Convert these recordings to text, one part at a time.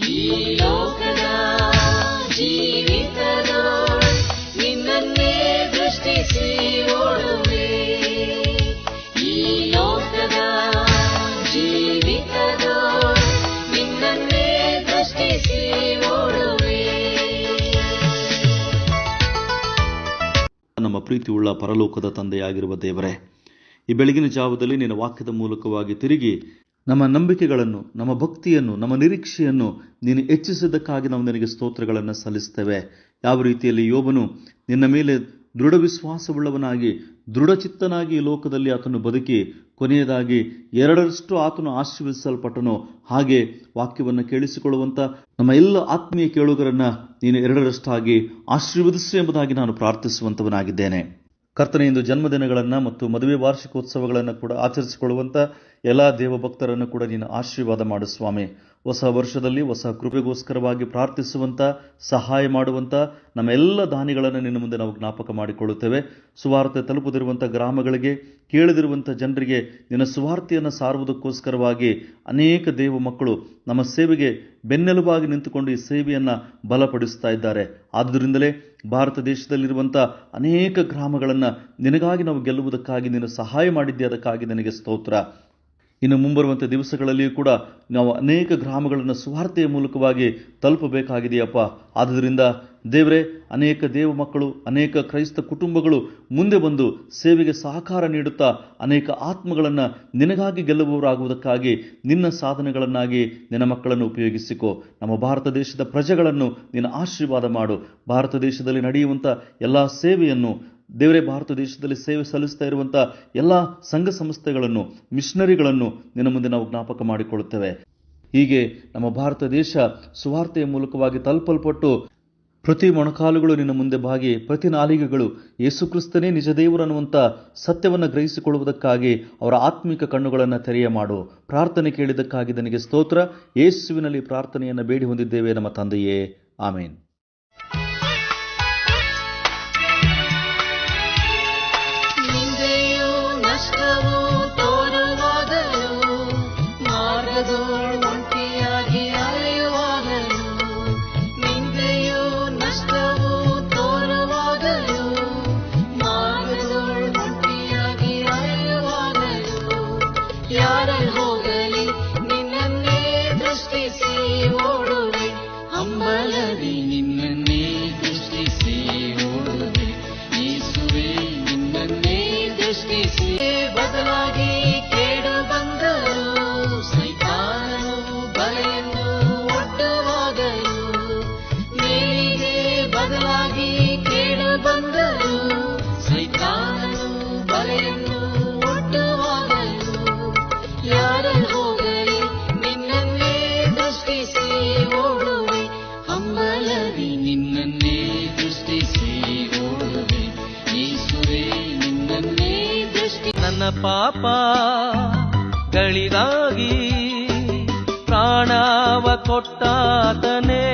ಈ ಲೋಕದ ಜೀವಿತದೋಳ್ ನಿನ್ನನ್ನೇ ದೃಷ್ಟಿಸಿ ಓಡುವೆ. ಈ ಲೋಕದ ಜೀವಿತದೋಳ್ ನಿನ್ನನ್ನೇ ದೃಷ್ಟಿಸಿ ಓಡುವೆ. ನಮ್ಮ ಪ್ರೀತಿಯುಳ್ಳ ಪರಲೋಕದ ತಂದೆಯಾಗಿರುವ ದೇವರೇ, ಈ ಬೆಳಗಿನ ಜಾವದಲ್ಲಿ ನಿನ್ನ ವಾಕ್ಯದ ಮೂಲಕವಾಗಿ ತಿರುಗಿ ನಮ್ಮ ನಂಬಿಕೆಗಳನ್ನು, ನಮ್ಮ ಭಕ್ತಿಯನ್ನು, ನಮ್ಮ ನಿರೀಕ್ಷೆಯನ್ನು ನೀನು ಹೆಚ್ಚಿಸಿದ್ದಕ್ಕಾಗಿ ನಾವು ನಿನಗೆ ಸ್ತೋತ್ರಗಳನ್ನು ಸಲ್ಲಿಸ್ತೇವೆ. ಯಾವ ರೀತಿಯಲ್ಲಿ ಯೋಬನು ನಿನ್ನ ಮೇಲೆ ದೃಢ ವಿಶ್ವಾಸವುಳ್ಳವನಾಗಿ ದೃಢಚಿತ್ತನಾಗಿ ಈ ಲೋಕದಲ್ಲಿ ಆತನು ಬದುಕಿ ಕೊನೆಯದಾಗಿ 2ರಷ್ಟು ಆತನು ಆಶೀರ್ವದಿಸಲ್ಪಟ್ಟನೋ, ಹಾಗೆ ವಾಕ್ಯವನ್ನು ಕೇಳಿಸಿಕೊಳ್ಳುವಂಥ ನಮ್ಮ ಎಲ್ಲ ಆತ್ಮೀಯ ಕೇಳುಗರನ್ನು ನೀನು 2ರಷ್ಟಾಗಿ ಆಶೀರ್ವದಿಸು ಎಂಬುದಾಗಿ ನಾನು ಪ್ರಾರ್ಥಿಸುವಂಥವನಾಗಿದ್ದೇನೆ. ಕರ್ತನೆ, ಇಂದು ಜನ್ಮದಿನಗಳನ್ನು ಮತ್ತು ಮದುವೆ ವಾರ್ಷಿಕೋತ್ಸವಗಳನ್ನು ಕೂಡ ಆಚರಿಸಿಕೊಳ್ಳುವಂಥ ಎಲ್ಲ ದೇವಭಕ್ತರನ್ನು ಕೂಡ ನೀನು ಆಶೀರ್ವಾದ ಮಾಡು ಸ್ವಾಮಿ. ಹೊಸ ವರ್ಷದಲ್ಲಿ ಹೊಸ ಕೃಪೆಗೋಸ್ಕರವಾಗಿ ಪ್ರಾರ್ಥಿಸುವಂಥ, ಸಹಾಯ ಮಾಡುವಂಥ ನಮ್ಮ ಎಲ್ಲ ದಾನಿಗಳನ್ನು ನಿನ್ನ ಮುಂದೆ ನಾವು ಜ್ಞಾಪಕ ಮಾಡಿಕೊಳ್ಳುತ್ತೇವೆ. ಸುವಾರ್ತೆ ತಲುಪದಿರುವಂಥ ಗ್ರಾಮಗಳಿಗೆ, ಕೇಳದಿರುವಂಥ ಜನರಿಗೆ ನಿನ್ನ ಸುವಾರ್ತೆಯನ್ನು ಸಾರುವುದಕ್ಕೋಸ್ಕರವಾಗಿ ಅನೇಕ ದೇವ ಮಕ್ಕಳು ನಮ್ಮ ಸೇವೆಗೆ ಬೆನ್ನೆಲುಬಾಗಿ ನಿಂತುಕೊಂಡು ಈ ಸೇವೆಯನ್ನು ಬಲಪಡಿಸ್ತಾ ಇದ್ದಾರೆ. ಆದುದರಿಂದಲೇ ಭಾರತ ದೇಶದಲ್ಲಿರುವಂಥ ಅನೇಕ ಗ್ರಾಮಗಳನ್ನು ನಿನಗಾಗಿ ನಾವು ಗೆಲ್ಲುವುದಕ್ಕಾಗಿ ನೀನು ಸಹಾಯ ಮಾಡಿದ್ದೆ, ಅದಕ್ಕಾಗಿ ನಿನಗೆ ಸ್ತೋತ್ರ. ಇನ್ನು ಮುಂಬರುವಂಥ ದಿವಸಗಳಲ್ಲಿಯೂ ಕೂಡ ನಾವು ಅನೇಕ ಗ್ರಾಮಗಳನ್ನು ಸುವಾರ್ತೆಯ ಮೂಲಕವಾಗಿ ತಲುಪಬೇಕಾಗಿದೆಯಪ್ಪ. ಆದುದರಿಂದ ದೇವರೇ, ಅನೇಕ ದೇವ ಮಕ್ಕಳು, ಅನೇಕ ಕ್ರೈಸ್ತ ಕುಟುಂಬಗಳು ಮುಂದೆ ಬಂದು ಸೇವೆಗೆ ಸಹಕಾರ ನೀಡುತ್ತಾ ಅನೇಕ ಆತ್ಮಗಳನ್ನು ನಿನಗಾಗಿ ಗೆಲ್ಲುವವರಾಗುವುದಕ್ಕಾಗಿ ನಿನ್ನ ಸಾಧನೆಗಳನ್ನಾಗಿ ನಿನ್ನ ಮಕ್ಕಳನ್ನು ಉಪಯೋಗಿಸಿಕೋ. ನಮ್ಮ ಭಾರತ ದೇಶದ ಪ್ರಜೆಗಳನ್ನು ನಿನ್ನ ಆಶೀರ್ವಾದ ಮಾಡು. ಭಾರತ ದೇಶದಲ್ಲಿ ನಡೆಯುವಂಥ ಎಲ್ಲ ಸೇವೆಯನ್ನು ದೇವರೇ, ಭಾರತ ದೇಶದಲ್ಲಿ ಸೇವೆ ಸಲ್ಲಿಸ್ತಾ ಇರುವಂಥ ಎಲ್ಲ ಸಂಘ ಸಂಸ್ಥೆಗಳನ್ನು, ಮಿಷನರಿಗಳನ್ನು ನಿನ್ನ ಮುಂದೆ ನಾವು ಜ್ಞಾಪಕ ಮಾಡಿಕೊಳ್ಳುತ್ತೇವೆ. ಹೀಗೆ ನಮ್ಮ ಭಾರತ ದೇಶ ಸುವಾರ್ತೆಯ ಮೂಲಕವಾಗಿ ತಲುಪಲ್ಪಟ್ಟು ಪ್ರತಿ ಮೊಣಕಾಲುಗಳು ನಿನ್ನ ಮುಂದೆ ಬಾಗಿ, ಪ್ರತಿ ನಾಲಿಗೆಗಳು ಯೇಸುಕ್ರಿಸ್ತನೇ ನಿಜ ದೇವರು ಅನ್ನುವಂಥ ಸತ್ಯವನ್ನು ಗ್ರಹಿಸಿಕೊಳ್ಳುವುದಕ್ಕಾಗಿ ಅವರ ಆತ್ಮಿಕ ಕಣ್ಣುಗಳನ್ನು ತೆರೆಯ ಮಾಡು. ಪ್ರಾರ್ಥನೆ ಕೇಳಿದ್ದಕ್ಕಾಗಿ ನನಗೆ ಸ್ತೋತ್ರ. ಯೇಸುವಿನಲ್ಲಿ ಪ್ರಾರ್ಥನೆಯನ್ನು ಬೇಡಿ ಹೊಂದಿದ್ದೇವೆ ನಮ್ಮ ತಂದೆಯೇ, ಆಮೇನ್. ಬದಲಾಗಿ ಕೇಡು ಬಂದರು ಸೈತಾನನು ಬಲೆಯನ್ನು ಒಡ್ಡುವಾಗಲು, ಮೇಲಿಗೆ ಬದಲಾಗಿ ಕೇಡು ಬಂದರು ಸೈತಾನನು ಬಲೆಯನ್ನು ಒಡ್ಡುವಾಗಲು, ಯಾರಲ್ಲಿ ಹೋಗಲಿ ನಿನ್ನನ್ನೇ ದೃಷ್ಟಿಸಿ ಓಡುವೆ, ಹಂಬಲದಿ ನಿನ್ನನ್ನೇ ದೃಷ್ಟಿಸಿ ಓಡುವೆ, ಯೇಸುವೇ ನಿನ್ನನ್ನೇ ದೃಷ್ಟಿ. ನನ್ನ ಪಾಪಗಳಿಗಾಗಿ ಪ್ರಾಣವ ಕೊಟ್ಟಾತನೇ,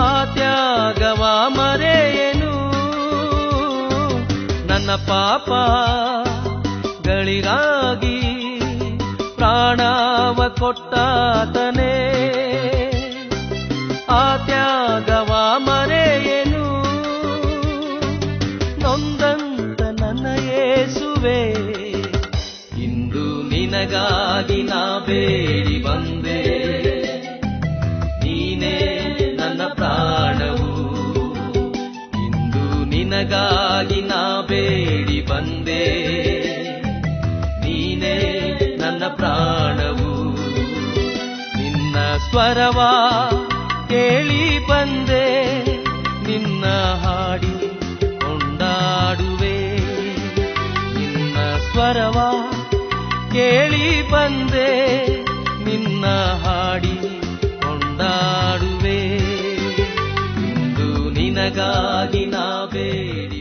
ಆ ತ್ಯಾಗವ ಮರೆಯೆನು. ನನ್ನ ಪಾಪಗಳಿಗಾಗಿ ಪ್ರಾಣವ ಕೊಟ್ಟಾತನೇ, ಆ ತ್ಯಾಗವ ಮರೆಯೆನು. ನೊಂದಂತ ನನ್ನ ಯೇಸುವೇ, ಇಂದು ನಿನಗಾಗಿ ನಾ ಬೇಡಿ ಬಂದೆ, ನೀನೇ ನನ್ನ ಪ್ರಾಣವು. ಇಂದು ನಿನಗಾಗಿ ನಾ ಬೇಡಿ ಬಂದೆ, ನೀನೇ ನನ್ನ ಪ್ರಾಣವು. ನಿನ್ನ ಸ್ವರವ ಕೇಳಿ ಬಂದೆ, ನಿನ್ನ ಹಾಡಿ ಕೊಂಡಾಡುವೆ. ನಿನ್ನ ಸ್ವರವ ಕೇಳಿ ಬಂದೆ, ನಿನ್ನ ಹಾಡಿ ಕೊಂಡಾಡುವೆ. ಇಂದು ನಿನಗಾಗಿ ನಾ ಬೇಡಿ